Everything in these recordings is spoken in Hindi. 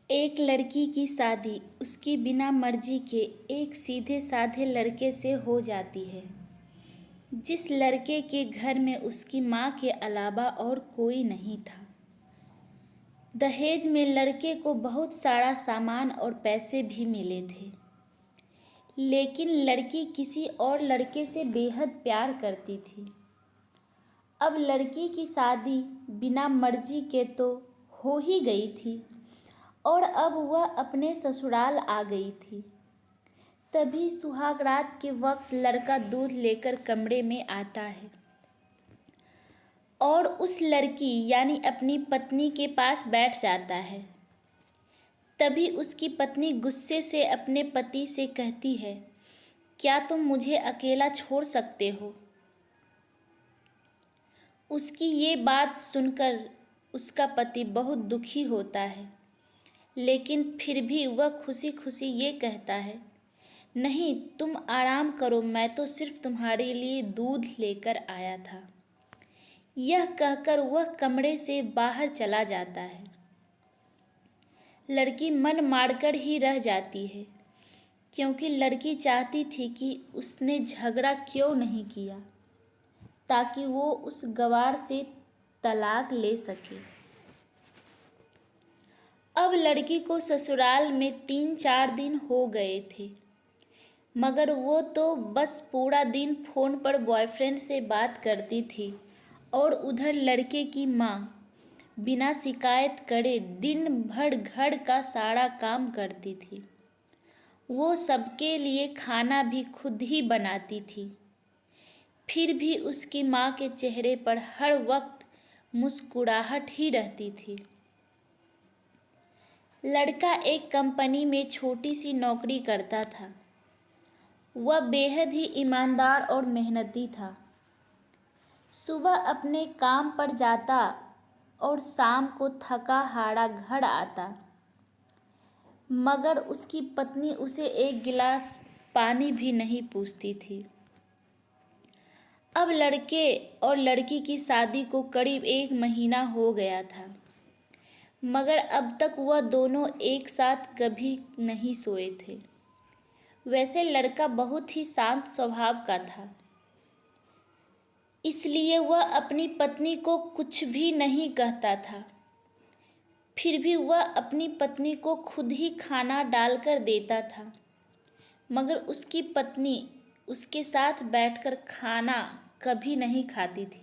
एक लड़की की शादी उसकी बिना मर्जी के एक सीधे साधे लड़के से हो जाती है, जिस लड़के के घर में उसकी माँ के अलावा और कोई नहीं था। दहेज में लड़के को बहुत सारा सामान और पैसे भी मिले थे, लेकिन लड़की किसी और लड़के से बेहद प्यार करती थी। अब लड़की की शादी बिना मर्जी के तो हो ही गई थी और अब वह अपने ससुराल आ गई थी। तभी सुहाग रात के वक्त लड़का दूध लेकर कमरे में आता है और उस लड़की यानी अपनी पत्नी के पास बैठ जाता है। तभी उसकी पत्नी गुस्से से अपने पति से कहती है, क्या तुम मुझे अकेला छोड़ सकते हो? उसकी ये बात सुनकर उसका पति बहुत दुखी होता है, लेकिन फिर भी वह खुशी खुशी ये कहता है, नहीं तुम आराम करो, मैं तो सिर्फ तुम्हारे लिए दूध लेकर आया था। यह कहकर वह कमरे से बाहर चला जाता है। लड़की मन मारकर ही रह जाती है, क्योंकि लड़की चाहती थी कि उसने झगड़ा क्यों नहीं किया, ताकि वो उस गवार से तलाक ले सके। अब लड़की को ससुराल में 3-4 दिन हो गए थे, मगर वो तो बस पूरा दिन फ़ोन पर बॉयफ्रेंड से बात करती थी और उधर लड़के की माँ बिना शिकायत करे दिन भर घर का सारा काम करती थी। वो सबके लिए खाना भी खुद ही बनाती थी। फिर भी उसकी माँ के चेहरे पर हर वक्त मुस्कुराहट ही रहती थी। लड़का एक कंपनी में छोटी सी नौकरी करता था। वह बेहद ही ईमानदार और मेहनती था। सुबह अपने काम पर जाता और शाम को थका हारा घर आता, मगर उसकी पत्नी उसे एक गिलास पानी भी नहीं पूछती थी। अब लड़के और लड़की की शादी को करीब 1 महीना हो गया था, मगर अब तक वह दोनों एक साथ कभी नहीं सोए थे। वैसे लड़का बहुत ही शांत स्वभाव का था, इसलिए वह अपनी पत्नी को कुछ भी नहीं कहता था। फिर भी वह अपनी पत्नी को खुद ही खाना डालकर देता था, मगर उसकी पत्नी उसके साथ बैठकर खाना कभी नहीं खाती थी।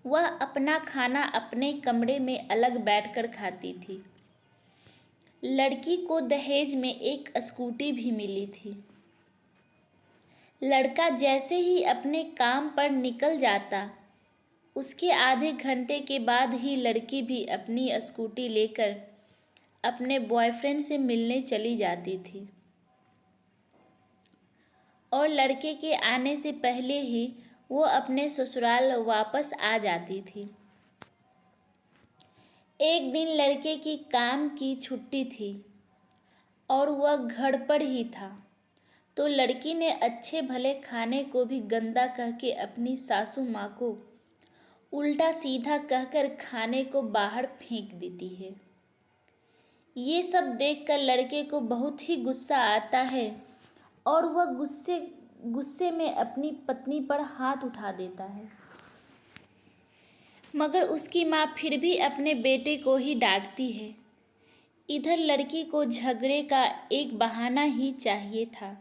वह अपना खाना अपने कमरे में अलग बैठकर खाती थी। लड़की को दहेज में एक स्कूटी भी मिली थी। लड़का जैसे ही अपने काम पर निकल जाता, उसके आधे घंटे के बाद ही लड़की भी अपनी स्कूटी लेकर अपने बॉयफ्रेंड से मिलने चली जाती थी और लड़के के आने से पहले ही वो अपने ससुराल वापस आ जाती थी। एक दिन लड़के की काम की छुट्टी थी और वह घर पर ही था, तो लड़की ने अच्छे भले खाने को भी गंदा कह के अपनी सासू माँ को उल्टा सीधा कहकर खाने को बाहर फेंक देती है। ये सब देखकर लड़के को बहुत ही गुस्सा आता है और वह गुस्से में अपनी पत्नी पर हाथ उठा देता है, मगर उसकी माँ फिर भी अपने बेटे को ही डांटती है। इधर लड़की को झगड़े का एक बहाना ही चाहिए था,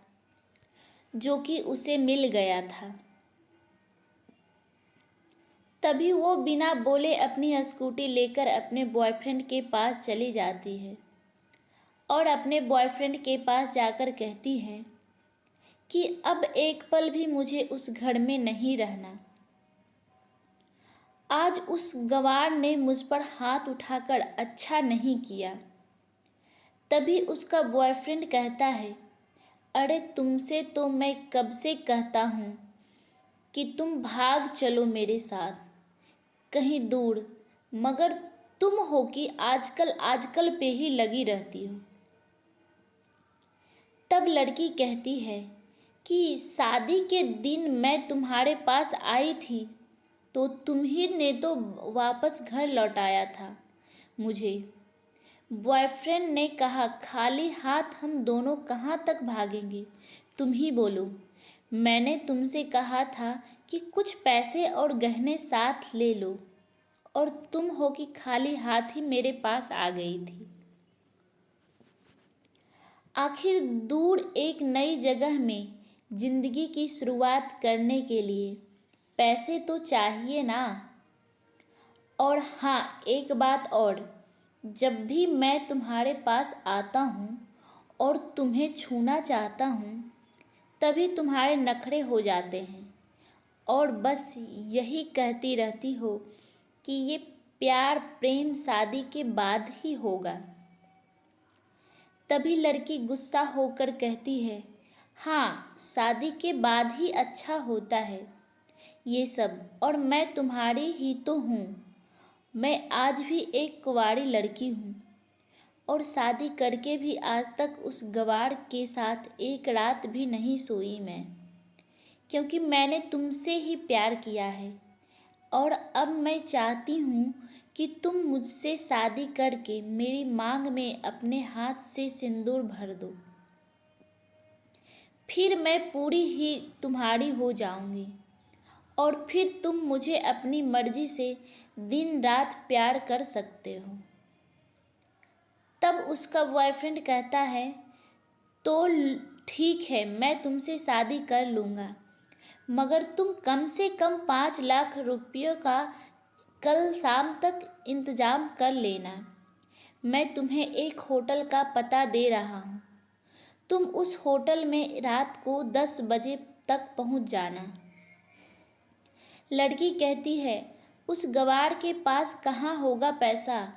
जो कि उसे मिल गया था। तभी वो बिना बोले अपनी स्कूटी लेकर अपने बॉयफ्रेंड के पास चली जाती है और अपने बॉयफ्रेंड के पास जाकर कहती है कि अब एक पल भी मुझे उस घर में नहीं रहना। आज उस गंवार ने मुझ पर हाथ उठाकर अच्छा नहीं किया। तभी उसका बॉयफ्रेंड कहता है, अरे तुमसे तो मैं कब से कहता हूँ कि तुम भाग चलो मेरे साथ कहीं दूर, मगर तुम हो कि आजकल पे ही लगी रहती हो। तब लड़की कहती है कि शादी के दिन मैं तुम्हारे पास आई थी तो तुम ही ने तो वापस घर लौटाया था मुझे, बॉयफ्रेंड ने कहा, खाली हाथ हम दोनों कहाँ तक भागेंगे, तुम ही बोलो। मैंने तुमसे कहा था कि कुछ पैसे और गहने साथ ले लो, और तुम हो कि खाली हाथ ही मेरे पास आ गई थी। आखिर दूर एक नई जगह में जिंदगी की शुरुआत करने के लिए पैसे तो चाहिए ना। और हाँ, एक बात और, जब भी मैं तुम्हारे पास आता हूँ और तुम्हें छूना चाहता हूँ, तभी तुम्हारे नखरे हो जाते हैं और बस यही कहती रहती हो कि ये प्यार प्रेम शादी के बाद ही होगा। तभी लड़की गुस्सा होकर कहती है, हाँ, शादी के बाद ही अच्छा होता है ये सब, और मैं तुम्हारी ही तो हूँ। मैं आज भी एक कुंवारी लड़की हूँ और शादी करके भी आज तक उस गवार के साथ एक रात भी नहीं सोई मैं, क्योंकि मैंने तुमसे ही प्यार किया है। और अब मैं चाहती हूँ कि तुम मुझसे शादी करके मेरी मांग में अपने हाथ से सिंदूर भर दो, फिर मैं पूरी ही तुम्हारी हो जाऊंगी और फिर तुम मुझे अपनी मर्जी से दिन रात प्यार कर सकते हो। तब उसका बॉयफ्रेंड कहता है, तो ठीक है, मैं तुमसे शादी कर लूँगा, मगर तुम कम से कम 5 लाख रुपयों का कल शाम तक इंतजाम कर लेना। मैं तुम्हें एक होटल का पता दे रहा हूँ, तुम उस होटल में रात को 10 बजे तक पहुँच जाना। लड़की कहती है, उस गवार के पास कहाँ होगा पैसा,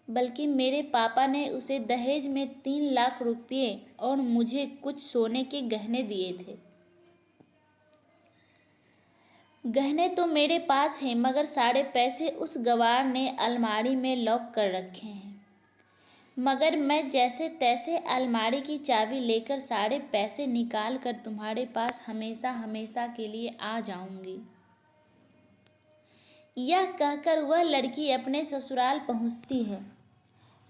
बल्कि मेरे पापा ने उसे दहेज में 3 लाख रुपये और मुझे कुछ सोने के गहने दिए थे। गहने तो मेरे पास हैं, मगर सारे पैसे उस गवार ने अलमारी में लॉक कर रखे हैं। मगर मैं जैसे तैसे अलमारी की चाबी लेकर सारे पैसे निकाल कर तुम्हारे पास हमेशा हमेशा के लिए आ जाऊंगी। यह कहकर वह लड़की अपने ससुराल पहुंचती है।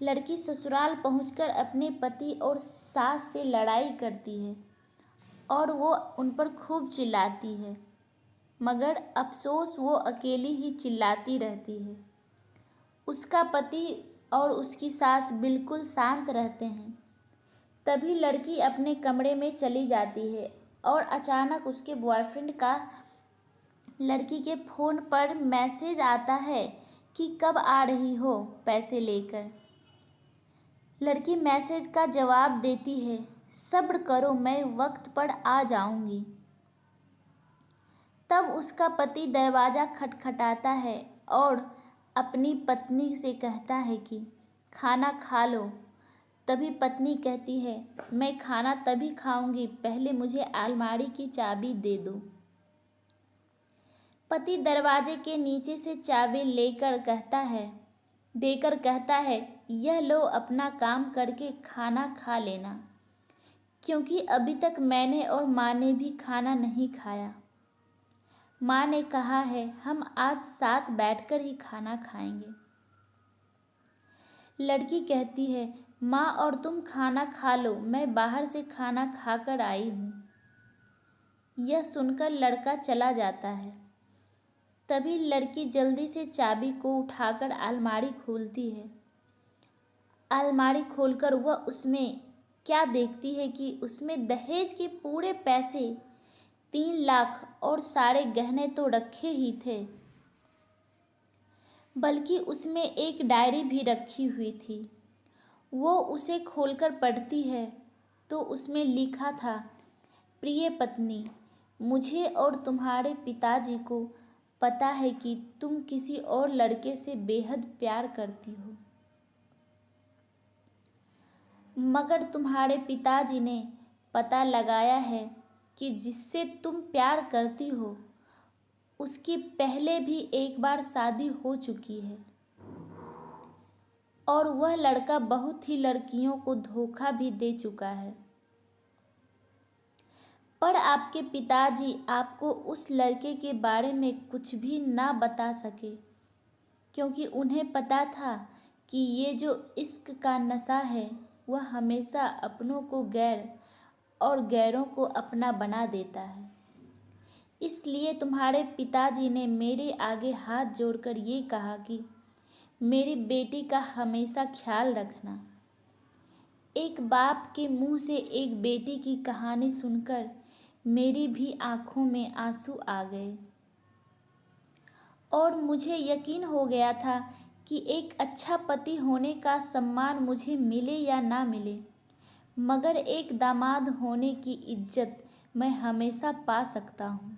लड़की ससुराल पहुंचकर अपने पति और सास से लड़ाई करती है और वो उन पर खूब चिल्लाती है, मगर अफसोस वो अकेली ही चिल्लाती रहती है। उसका पति और उसकी सास बिल्कुल शांत रहते हैं। तभी लड़की अपने कमरे में चली जाती है और अचानक उसके बॉयफ्रेंड का लड़की के फ़ोन पर मैसेज आता है कि कब आ रही हो पैसे लेकर। लड़की मैसेज का जवाब देती है, सब्र करो, मैं वक्त पर आ जाऊंगी। तब उसका पति दरवाज़ा खटखटाता है और अपनी पत्नी से कहता है कि खाना खा लो। तभी पत्नी कहती है, मैं खाना तभी खाऊंगी, पहले मुझे अलमारी की चाबी दे दो। पति दरवाजे के नीचे से चाबी देकर कहता है, यह लो, अपना काम करके खाना खा लेना, क्योंकि अभी तक मैंने और माँ ने भी खाना नहीं खाया। माँ ने कहा है हम आज साथ बैठकर ही खाना खाएंगे। लड़की कहती है, माँ और तुम खाना खा लो, मैं बाहर से खाना खाकर आई हूँ। यह सुनकर लड़का चला जाता है। तभी लड़की जल्दी से चाबी को उठाकर अलमारी खोलती है। अलमारी खोलकर वह उसमें क्या देखती है कि उसमें दहेज के पूरे पैसे 3 लाख और सारे गहने तो रखे ही थे, बल्कि उसमें एक डायरी भी रखी हुई थी। वो उसे खोलकर पढ़ती है तो उसमें लिखा था, प्रिय पत्नी, मुझे और तुम्हारे पिताजी को पता है कि तुम किसी और लड़के से बेहद प्यार करती हो, मगर तुम्हारे पिताजी ने पता लगाया है कि जिससे तुम प्यार करती हो उसकी पहले भी एक बार शादी हो चुकी है और वह लड़का बहुत ही लड़कियों को धोखा भी दे चुका है। पर आपके पिताजी आपको उस लड़के के बारे में कुछ भी ना बता सके, क्योंकि उन्हें पता था कि ये जो इश्क का नशा है वह हमेशा अपनों को गैर और गैरों को अपना बना देता है। इसलिए तुम्हारे पिताजी ने मेरे आगे हाथ जोड़कर ये कहा कि मेरी बेटी का हमेशा ख्याल रखना। एक बाप के मुंह से एक बेटी की कहानी सुनकर मेरी भी आंखों में आंसू आ गए और मुझे यकीन हो गया था कि एक अच्छा पति होने का सम्मान मुझे मिले या ना मिले, मगर एक दामाद होने की इज्जत मैं हमेशा पा सकता हूँ।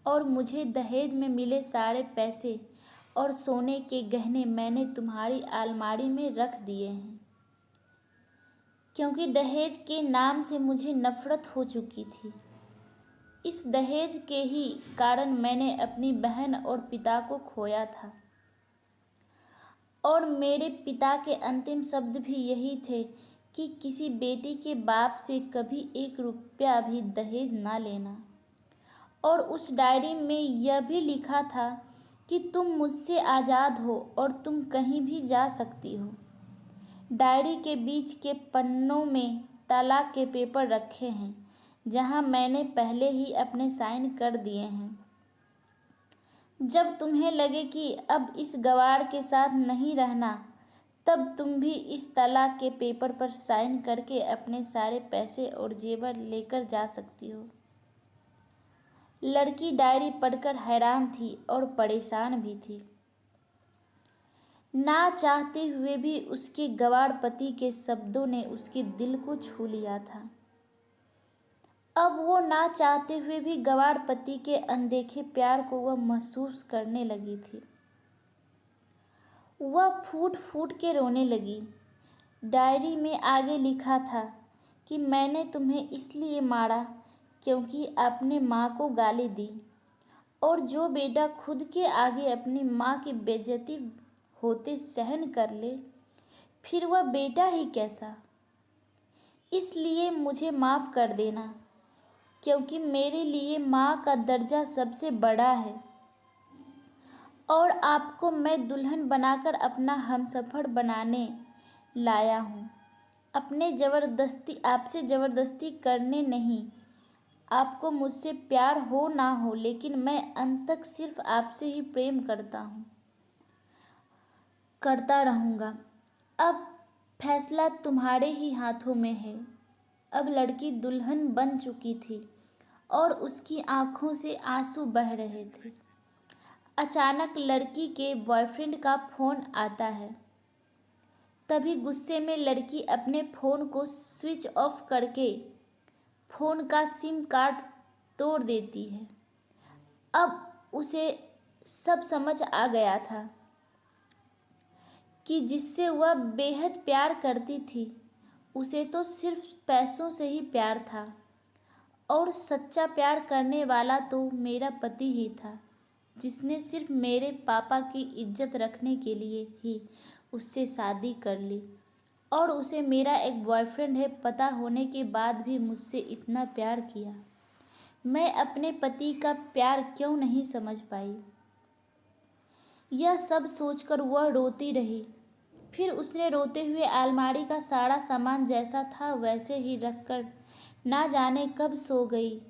और मुझे दहेज में मिले सारे पैसे और सोने के गहने मैंने तुम्हारी अलमारी में रख दिए हैं, क्योंकि दहेज के नाम से मुझे नफरत हो चुकी थी। इस दहेज के ही कारण मैंने अपनी बहन और पिता को खोया था और मेरे पिता के अंतिम शब्द भी यही थे कि किसी बेटी के बाप से कभी 1 रुपया भी दहेज ना लेना। और उस डायरी में यह भी लिखा था कि तुम मुझसे आज़ाद हो और तुम कहीं भी जा सकती हो। डायरी के बीच के पन्नों में तलाक के पेपर रखे हैं, जहां मैंने पहले ही अपने साइन कर दिए हैं। जब तुम्हें लगे कि अब इस गवार के साथ नहीं रहना, तब तुम भी इस तलाक के पेपर पर साइन करके अपने सारे पैसे और जेवर लेकर जा सकती हो। लड़की डायरी पढ़कर हैरान थी और परेशान भी थी। ना चाहते हुए भी उसके गवार पति के शब्दों ने उसके दिल को छू लिया था। अब वो ना चाहते हुए भी गवार पति के अनदेखे प्यार को वह महसूस करने लगी थी। वह फूट फूट के रोने लगी। डायरी में आगे लिखा था कि मैंने तुम्हें इसलिए मारा क्योंकि आपने माँ को गाली दी, और जो बेटा खुद के आगे अपनी माँ की बेइज्जती होते सहन कर ले, फिर वह बेटा ही कैसा। इसलिए मुझे माफ़ कर देना, क्योंकि मेरे लिए माँ का दर्जा सबसे बड़ा है और आपको मैं दुल्हन बनाकर अपना हमसफ़र बनाने लाया हूँ। आपसे ज़बरदस्ती करने नहीं। आपको मुझसे प्यार हो ना हो, लेकिन मैं अंत तक सिर्फ आपसे ही प्रेम करता रहूँगा। अब फैसला तुम्हारे ही हाथों में है। अब लड़की दुल्हन बन चुकी थी और उसकी आंखों से आंसू बह रहे थे। अचानक लड़की के बॉयफ्रेंड का फ़ोन आता है। तभी गुस्से में लड़की अपने फ़ोन को स्विच ऑफ करके फ़ोन का सिम कार्ड तोड़ देती है। अब उसे सब समझ आ गया था कि जिससे वह बेहद प्यार करती थी, उसे तो सिर्फ पैसों से ही प्यार था, और सच्चा प्यार करने वाला तो मेरा पति ही था, जिसने सिर्फ मेरे पापा की इज्जत रखने के लिए ही उससे शादी कर ली। और उसे मेरा एक बॉयफ्रेंड है पता होने के बाद भी मुझसे इतना प्यार किया। मैं अपने पति का प्यार क्यों नहीं समझ पाई। यह सब सोचकर वह रोती रही। फिर उसने रोते हुए अलमारी का सारा सामान जैसा था वैसे ही रखकर ना जाने कब सो गई।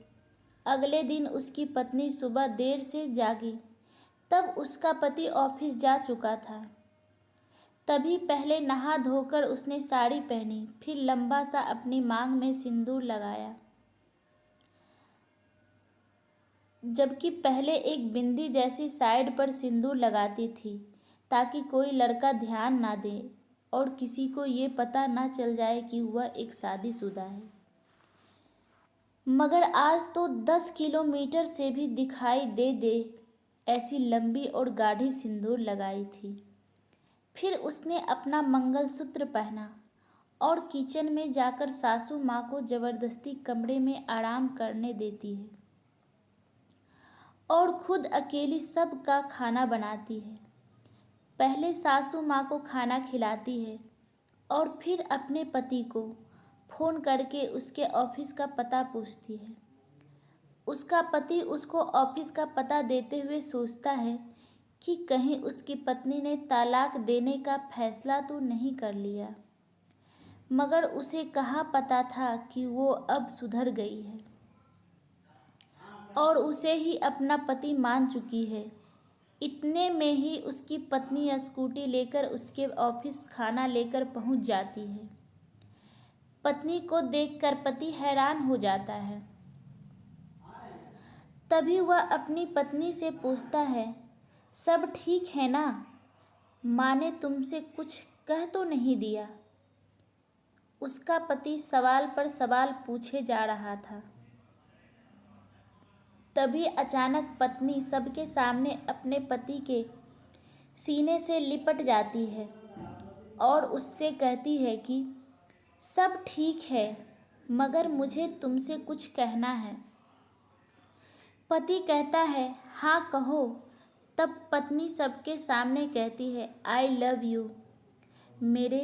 अगले दिन उसकी पत्नी सुबह देर से जागी। तब उसका पति ऑफिस जा चुका था। तभी पहले नहा धोकर उसने साड़ी पहनी, फिर लंबा सा अपनी मांग में सिंदूर लगाया, जबकि पहले एक बिंदी जैसी साइड पर सिंदूर लगाती थी ताकि कोई लड़का ध्यान ना दे और किसी को ये पता ना चल जाए कि वह एक शादीशुदा है। मगर आज तो 10 किलोमीटर से भी दिखाई दे ऐसी लंबी और गाढ़ी सिंदूर लगाई थी। फिर उसने अपना मंगलसूत्र पहना और किचन में जाकर सासू माँ को ज़बरदस्ती कमरे में आराम करने देती है और खुद अकेली सब का खाना बनाती है। पहले सासू माँ को खाना खिलाती है और फिर अपने पति को फ़ोन करके उसके ऑफिस का पता पूछती है। उसका पति उसको ऑफिस का पता देते हुए सोचता है कि कहीं उसकी पत्नी ने तलाक देने का फैसला तो नहीं कर लिया, मगर उसे कहाँ पता था कि वो अब सुधर गई है और उसे ही अपना पति मान चुकी है। इतने में ही उसकी पत्नी स्कूटी लेकर उसके ऑफिस खाना लेकर पहुंच जाती है। पत्नी को देखकर पति हैरान हो जाता है। तभी वह अपनी पत्नी से पूछता है, सब ठीक है ना? माँ ने तुमसे कुछ कह तो नहीं दिया? उसका पति सवाल पर सवाल पूछे जा रहा था। तभी अचानक पत्नी सबके सामने अपने पति के सीने से लिपट जाती है और उससे कहती है कि सब ठीक है, मगर मुझे तुमसे कुछ कहना है। पति कहता है, हाँ कहो। तब पत्नी सबके सामने कहती है, आई लव यू मेरे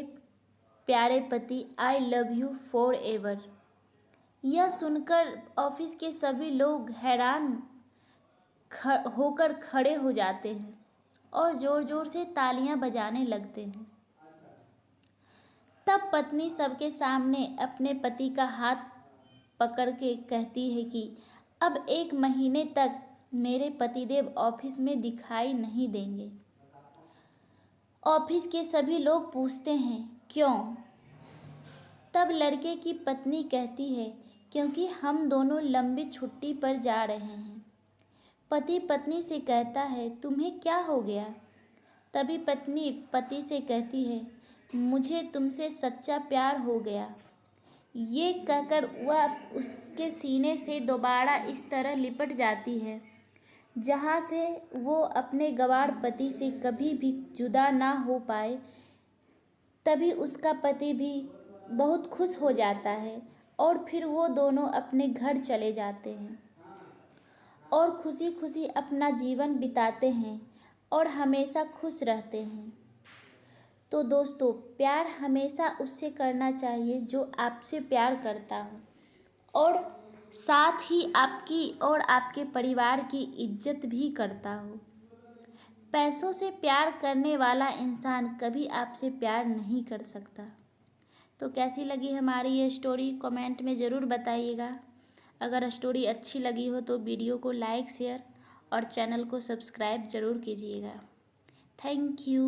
प्यारे पति, I love you for ever. यह सुनकर ऑफिस के सभी लोग हैरान होकर खड़े हो जाते हैं और जोर जोर से तालियां बजाने लगते हैं। तब पत्नी सबके सामने अपने पति का हाथ पकड़ के कहती है कि अब 1 महीने तक मेरे पतिदेव ऑफिस में दिखाई नहीं देंगे। ऑफिस के सभी लोग पूछते हैं, क्यों? तब लड़के की पत्नी कहती है, क्योंकि हम दोनों लंबी छुट्टी पर जा रहे हैं। पति पत्नी से कहता है, तुम्हें क्या हो गया? तभी पत्नी पति से कहती है, मुझे तुमसे सच्चा प्यार हो गया। ये कहकर वह उसके सीने से दोबारा इस तरह लिपट जाती है जहाँ से वो अपने गंवार पति से कभी भी जुदा ना हो पाए। तभी उसका पति भी बहुत खुश हो जाता है और फिर वो दोनों अपने घर चले जाते हैं और खुशी खुशी अपना जीवन बिताते हैं और हमेशा खुश रहते हैं। तो दोस्तों, प्यार हमेशा उससे करना चाहिए जो आपसे प्यार करता हो और साथ ही आपकी और आपके परिवार की इज्जत भी करता हो। पैसों से प्यार करने वाला इंसान कभी आपसे प्यार नहीं कर सकता। तो कैसी लगी हमारी ये स्टोरी कमेंट में ज़रूर बताइएगा। अगर स्टोरी अच्छी लगी हो तो वीडियो को लाइक, शेयर और चैनल को सब्सक्राइब ज़रूर कीजिएगा। Thank you.